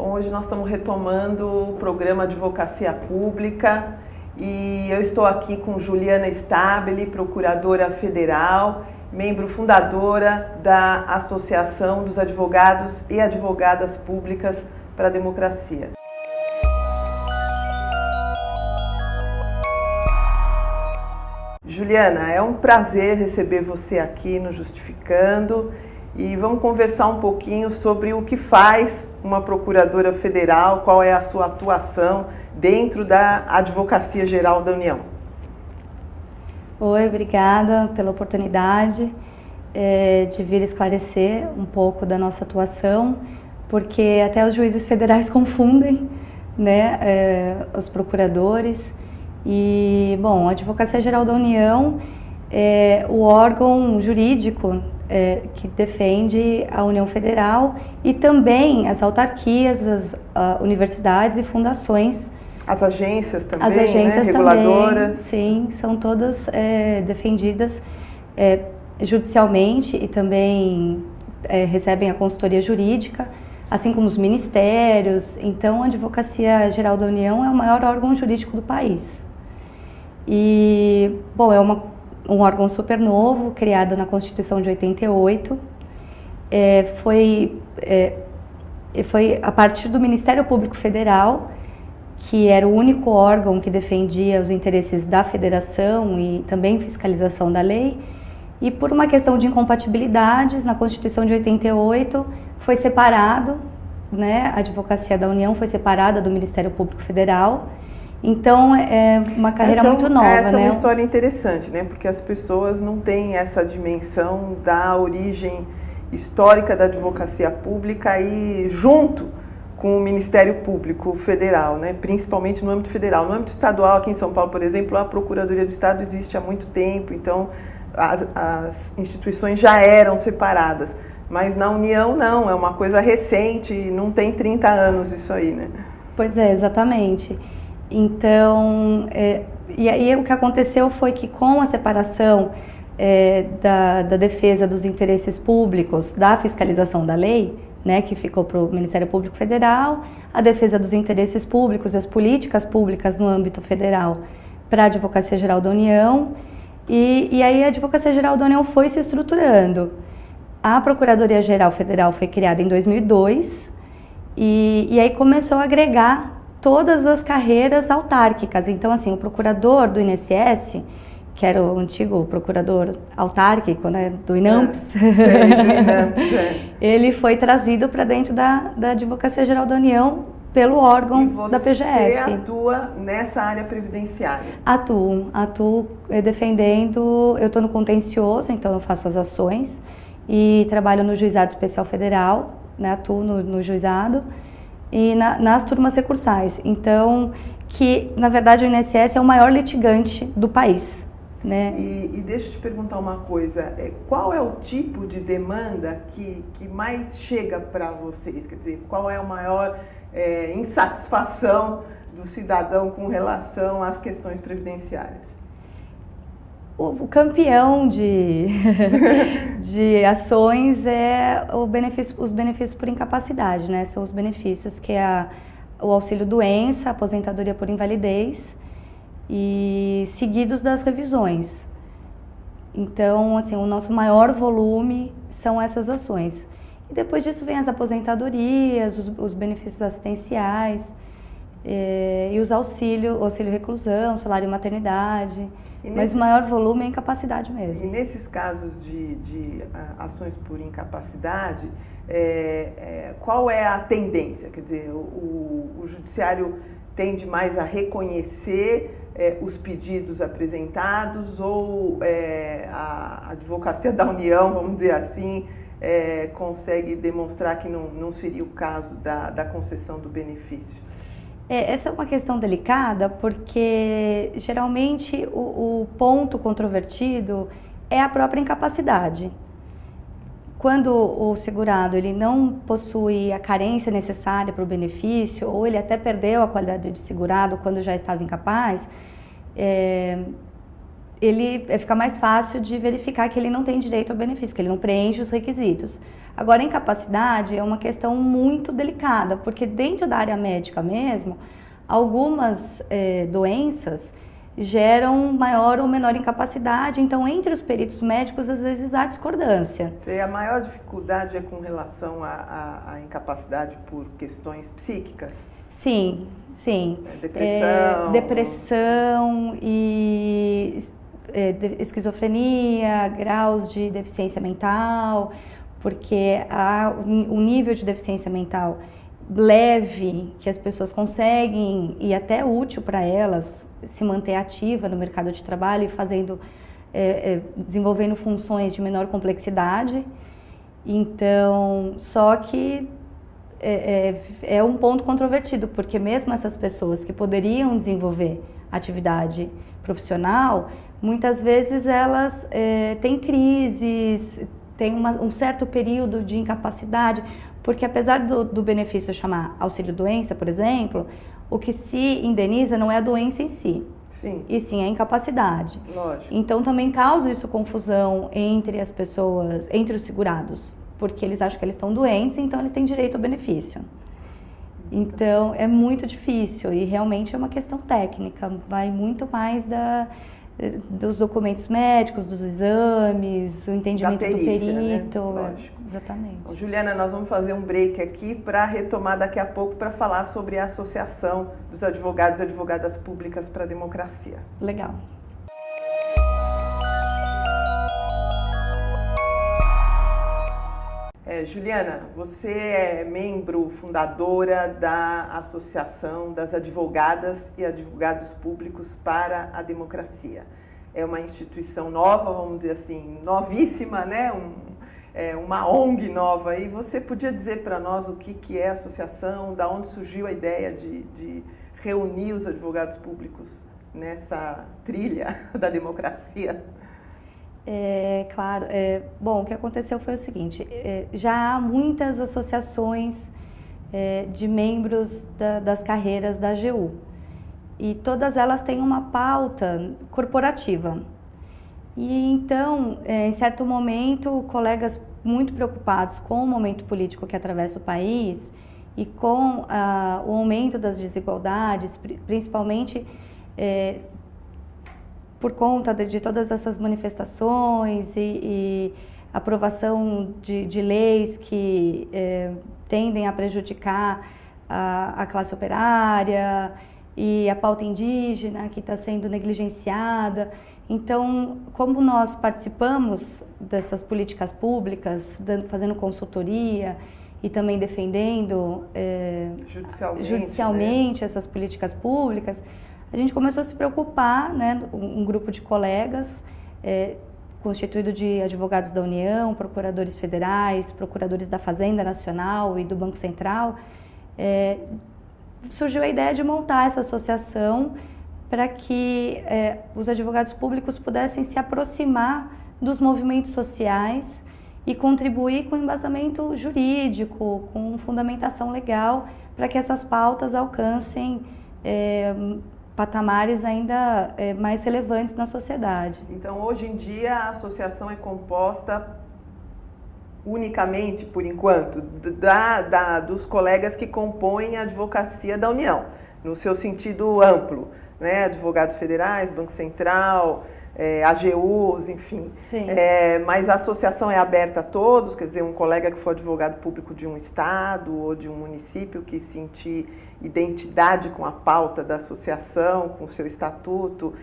Bom, hoje nós estamos retomando o programa Advocacia Pública e eu estou aqui com Juliana Stabile, procuradora federal, membro fundadora da Associação dos Advogados e Advogadas Públicas para a Democracia. Juliana, é um prazer receber você aqui no Justificando e vamos conversar um pouquinho sobre o que faz uma procuradora federal, qual é a sua atuação dentro da Advocacia Geral da União. Oi, obrigada pela oportunidade de vir esclarecer um pouco da nossa atuação, porque até os juízes federais confundem, né, os procuradores. E, bom, a Advocacia Geral da União é o órgão jurídico que defende a União Federal e também as autarquias, as universidades e fundações. As agências também, as agências, né? Reguladoras. Também, sim, são todas defendidas judicialmente e também recebem a consultoria jurídica, assim como os ministérios. Então, a Advocacia Geral da União é o maior órgão jurídico do país. E, bom, é um órgão super novo, criado na Constituição de 88. Foi a partir do Ministério Público Federal, que era o único órgão que defendia os interesses da federação e também fiscalização da lei. E por uma questão de incompatibilidades, na Constituição de 88, foi separado, né, a Advocacia da União foi separada do Ministério Público Federal. Então, é uma carreira muito nova, né? Essa é uma história interessante, né? Porque as pessoas não têm essa dimensão da origem histórica da advocacia pública e junto com o Ministério Público Federal, né? Principalmente no âmbito federal. No âmbito estadual, aqui em São Paulo, por exemplo, a Procuradoria do Estado existe há muito tempo, então as instituições já eram separadas. Mas na União não, é uma coisa recente, não tem 30 anos isso aí, né? Pois é, exatamente. Então, e aí o que aconteceu foi que com a separação da defesa dos interesses públicos da fiscalização da lei, né, que ficou para o Ministério Público Federal, a defesa dos interesses públicos e as políticas públicas no âmbito federal para a Advocacia Geral da União, e aí a Advocacia Geral da União foi se estruturando. A Procuradoria Geral Federal foi criada em 2002 e aí começou a agregar todas as carreiras autárquicas. Então, assim, o procurador do INSS, que era o antigo procurador autárquico, né, do INAMPS, ele foi trazido para dentro da Advocacia Geral da União pelo órgão da PGF. E você atua nessa área previdenciária? Atuo defendendo, eu estou no contencioso, então eu faço as ações e trabalho no Juizado Especial Federal, né, atuo no juizado e nas turmas recursais. Então, que na verdade o INSS é o maior litigante do país, né? E deixa eu te perguntar uma coisa, qual é o tipo de demanda que mais chega para vocês? Quer dizer, qual é a maior insatisfação do cidadão com relação às questões previdenciárias? O campeão de ações é os benefícios por incapacidade, né? São os benefícios que é o auxílio-doença, a aposentadoria por invalidez e seguidos das revisões. Então, assim, o nosso maior volume são essas ações. E depois disso vem as aposentadorias, os benefícios assistenciais e os auxílio reclusão, salário maternidade. Mas o maior volume é a incapacidade mesmo. E nesses casos de ações por incapacidade, qual é a tendência? Quer dizer, o judiciário tende mais a reconhecer os pedidos apresentados ou a Advocacia da União, vamos dizer assim, consegue demonstrar que não seria o caso da concessão do benefício? Essa é uma questão delicada porque geralmente o ponto controvertido é a própria incapacidade. Quando o segurado ele não possui a carência necessária para o benefício ou ele até perdeu a qualidade de segurado quando já estava incapaz, fica mais fácil de verificar que ele não tem direito ao benefício, que ele não preenche os requisitos. Agora, a incapacidade é uma questão muito delicada, porque dentro da área médica mesmo, algumas doenças geram maior ou menor incapacidade, então entre os peritos médicos às vezes há discordância. A maior dificuldade é com relação à incapacidade por questões psíquicas? Sim, sim. Depressão e esquizofrenia, graus de deficiência mental, porque há um nível de deficiência mental leve que as pessoas conseguem e até útil para elas se manter ativa no mercado de trabalho e desenvolvendo funções de menor complexidade. Então, só que é um ponto controvertido, porque mesmo essas pessoas que poderiam desenvolver atividade profissional, muitas vezes elas têm crises, têm um certo período de incapacidade, porque apesar do benefício chamar auxílio-doença, por exemplo, o que se indeniza não é a doença em si, sim, e sim a incapacidade. Lógico. Então também causa isso confusão entre as pessoas, entre os segurados, porque eles acham que eles estão doentes, então eles têm direito ao benefício. Então é muito difícil e realmente é uma questão técnica, vai muito mais dos documentos médicos, dos exames, o entendimento da perícia, do perito. Né? Lógico. Exatamente. Bom, Juliana, nós vamos fazer um break aqui para retomar daqui a pouco para falar sobre a Associação dos Advogados e Advogadas Públicas para a Democracia. Legal. Juliana, você é membro fundadora da Associação das Advogadas e Advogados Públicos para a Democracia. É uma instituição nova, vamos dizer assim, novíssima, né? Uma ONG nova. E você podia dizer para nós o que é a associação, da onde surgiu a ideia de reunir os advogados públicos nessa trilha da democracia? Claro. Bom, o que aconteceu foi o seguinte, já há muitas associações de membros das carreiras da AGU e todas elas têm uma pauta corporativa. E então, em certo momento, colegas muito preocupados com o momento político que atravessa o país e com o aumento das desigualdades, principalmente por conta de todas essas manifestações e aprovação de leis que tendem a prejudicar a classe operária e a pauta indígena que está sendo negligenciada. Então, como nós participamos dessas políticas públicas, fazendo consultoria e também defendendo judicialmente, né, essas políticas públicas, a gente começou a se preocupar, né, um grupo de colegas constituído de advogados da União, procuradores federais, procuradores da Fazenda Nacional e do Banco Central, surgiu a ideia de montar essa associação para que os advogados públicos pudessem se aproximar dos movimentos sociais e contribuir com embasamento jurídico, com fundamentação legal, para que essas pautas alcancem patamares ainda mais relevantes na sociedade. Então, hoje em dia, a associação é composta unicamente, por enquanto, dos colegas que compõem a advocacia da União, no seu sentido amplo, né? Advogados federais, Banco Central, AGUs, enfim. Mas a associação é aberta a todos, quer dizer, um colega que for advogado público de um estado ou de um município que sentir identidade com a pauta da associação, com o seu estatuto,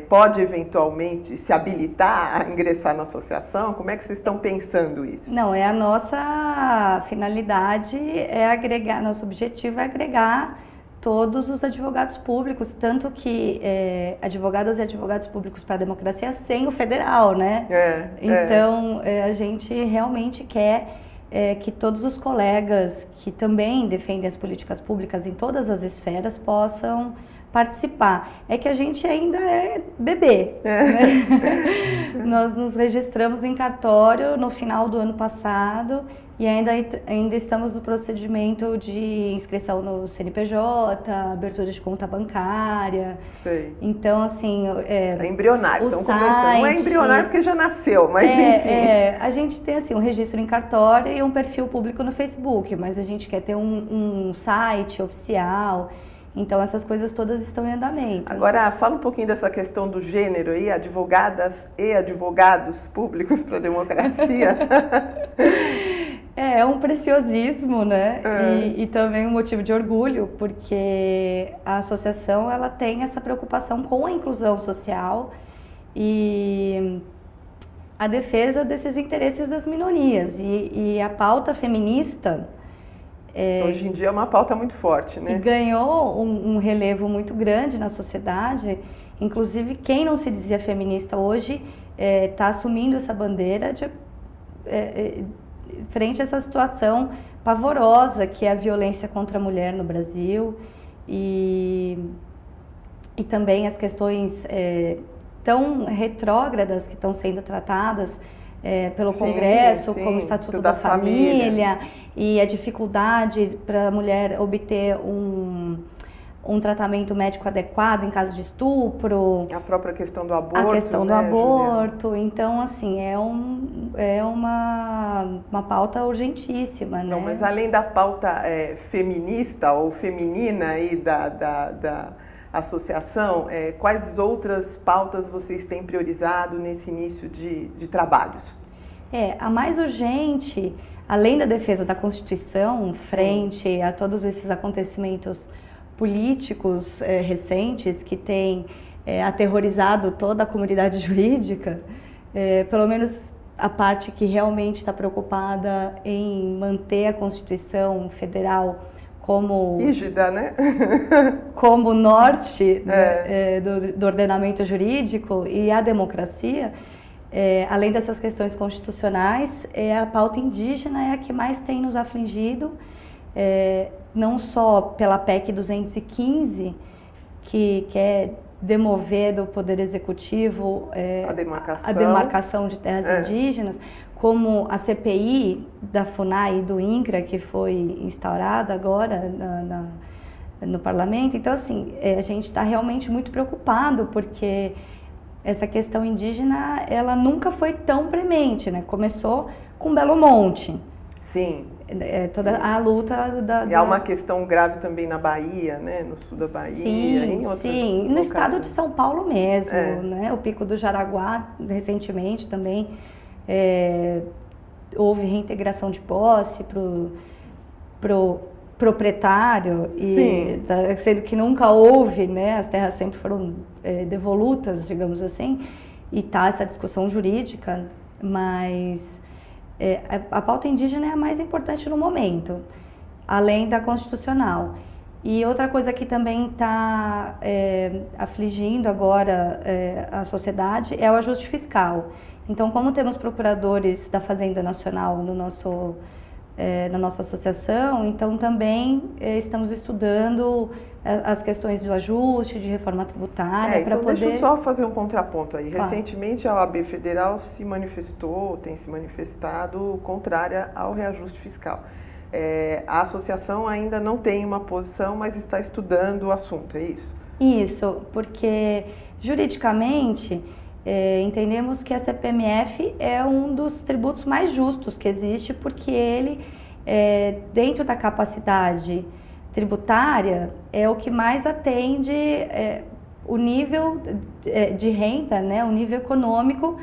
pode eventualmente se habilitar a ingressar na associação? Como é que vocês estão pensando isso? Não, a nossa finalidade é agregar, nosso objetivo é agregar todos os advogados públicos, tanto que advogadas e advogados públicos para a democracia sem o federal, né? Então, a gente realmente quer que todos os colegas que também defendem as políticas públicas em todas as esferas possam participar. É que a gente ainda é bebê. Né? Nós nos registramos em cartório no final do ano passado E ainda estamos no procedimento de inscrição no CNPJ, abertura de conta bancária. Sei. Então, assim... É embrionário, então site, começando. Não é embrionário porque já nasceu, mas enfim. A gente tem, assim, um registro em cartório e um perfil público no Facebook, mas a gente quer ter um site oficial. Então, essas coisas todas estão em andamento. Agora, fala um pouquinho dessa questão do gênero aí, advogadas e advogados públicos para a democracia. É um preciosismo, né? E também um motivo de orgulho, porque a associação ela tem essa preocupação com a inclusão social e a defesa desses interesses das minorias. E a pauta feminista... Hoje em dia é uma pauta muito forte, né? E ganhou um relevo muito grande na sociedade. Inclusive, quem não se dizia feminista hoje está assumindo essa bandeira frente a essa situação pavorosa que é a violência contra a mulher no Brasil e também as questões tão retrógradas que estão sendo tratadas pelo Congresso, como o Estatuto da Família e a dificuldade para a mulher obter um tratamento médico adequado em caso de estupro. A própria questão do aborto. A questão do aborto. Juliana? Então, assim, é uma pauta urgentíssima, né? Não, mas além da pauta feminista ou feminina aí da associação, quais outras pautas vocês têm priorizado nesse início de trabalhos? A mais urgente, além da defesa da Constituição, frente a todos esses acontecimentos políticos recentes que têm aterrorizado toda a comunidade jurídica, pelo menos a parte que realmente está preocupada em manter a Constituição Federal como rígida, né? Como norte do ordenamento jurídico e a democracia, além dessas questões constitucionais, a pauta indígena é a que mais tem nos afligido, não só pela PEC 215, que quer demover do Poder Executivo a demarcação de terras indígenas, como a CPI da FUNAI e do INCRA, que foi instaurada agora no Parlamento. Então, assim, a gente está realmente muito preocupado, porque essa questão indígena, ela nunca foi tão premente, né? Começou com Belo Monte. Sim. Toda a luta E há uma questão grave também na Bahia, né? No sul da Bahia, em outros locais. No estado de São Paulo mesmo, né? O Pico do Jaraguá, recentemente também, houve reintegração de posse pro proprietário, sendo que nunca houve, né? As terras sempre foram devolutas, digamos assim, e tá essa discussão jurídica, mas a pauta indígena é a mais importante no momento, além da constitucional. E outra coisa que também está afligindo agora a sociedade é o ajuste fiscal. Então, como temos procuradores da Fazenda Nacional na nossa associação, então também estamos estudando as questões do ajuste, de reforma tributária, para então poder... Deixa eu só fazer um contraponto aí. Claro. Recentemente a OAB Federal tem se manifestado contrária ao reajuste fiscal. A associação ainda não tem uma posição, mas está estudando o assunto, é isso? Isso, porque juridicamente entendemos que a CPMF é um dos tributos mais justos que existe, porque ele, dentro da capacidade tributária, é o que mais atende o nível de renda, né, o nível econômico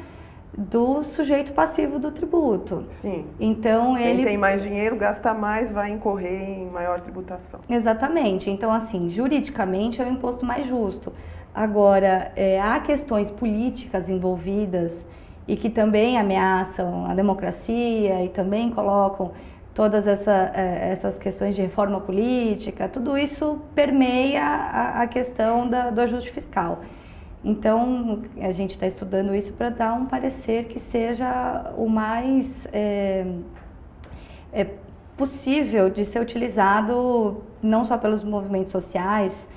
do sujeito passivo do tributo. Sim. Então, quem tem mais dinheiro, gasta mais, vai incorrer em maior tributação. Exatamente. Então, assim, juridicamente é o imposto mais justo. Agora, há questões políticas envolvidas e que também ameaçam a democracia e também colocam todas essas questões de reforma política, tudo isso permeia a questão do ajuste fiscal. Então, a gente está estudando isso para dar um parecer que seja o mais possível de ser utilizado não só pelos movimentos sociais,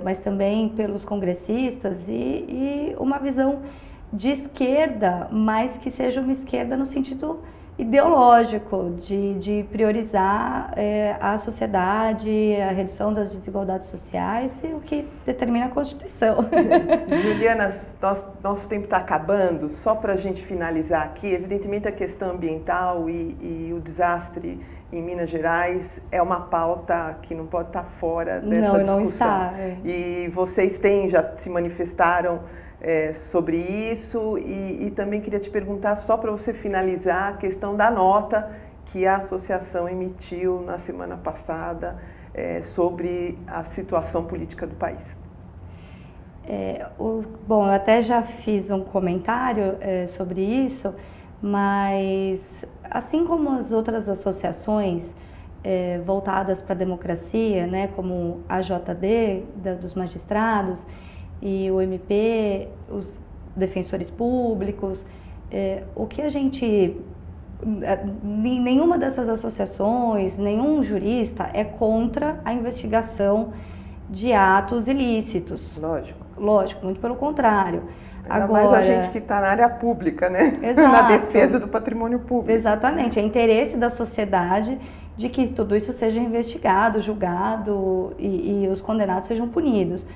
mas também pelos congressistas e uma visão de esquerda, mas que seja uma esquerda no sentido ideológico de priorizar a sociedade, a redução das desigualdades sociais e o que determina a Constituição. Juliana, nosso tempo está acabando. Só para a gente finalizar aqui, evidentemente a questão ambiental e o desastre em Minas Gerais é uma pauta que não pode estar fora dessa discussão. Não está. E vocês já se manifestaram sobre isso e também queria te perguntar, só para você finalizar, a questão da nota que a associação emitiu na semana passada sobre a situação política do país. Bom, eu até já fiz um comentário sobre isso, mas assim como as outras associações voltadas para a democracia, né, como a AJD, dos magistrados, e o MP, os defensores públicos, o que a gente... Nenhuma dessas associações, nenhum jurista é contra a investigação de atos ilícitos. Lógico, muito pelo contrário. Ainda mais a gente que está na área pública, né? Exato. Na defesa do patrimônio público. Exatamente, é interesse da sociedade de que tudo isso seja investigado, julgado e os condenados sejam punidos.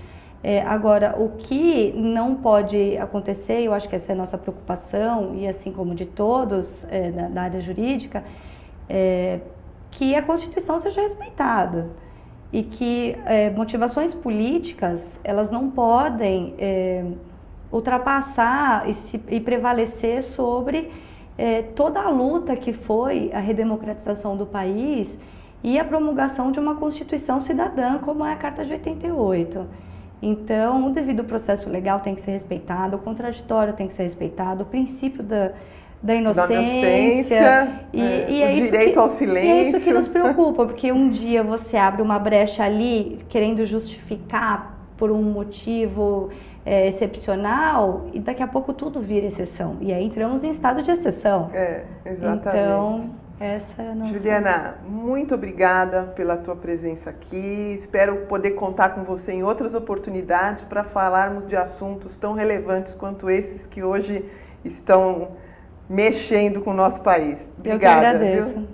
Agora, o que não pode acontecer, eu acho que essa é a nossa preocupação, e assim como de todos da área jurídica, que a Constituição seja respeitada e que motivações políticas, elas não podem ultrapassar e prevalecer sobre toda a luta que foi a redemocratização do país e a promulgação de uma Constituição cidadã, como é a Carta de 88. Então, o devido processo legal tem que ser respeitado, o contraditório tem que ser respeitado, o princípio da inocência e o direito ao silêncio. E é isso que nos preocupa, porque um dia você abre uma brecha ali, querendo justificar por um motivo excepcional, e daqui a pouco tudo vira exceção. E aí entramos em estado de exceção. Exatamente. Então, essa é a nossa... Juliana, muito obrigada pela tua presença aqui. Espero poder contar com você em outras oportunidades para falarmos de assuntos tão relevantes quanto esses que hoje estão mexendo com o nosso país. Obrigada. Eu que agradeço. Viu?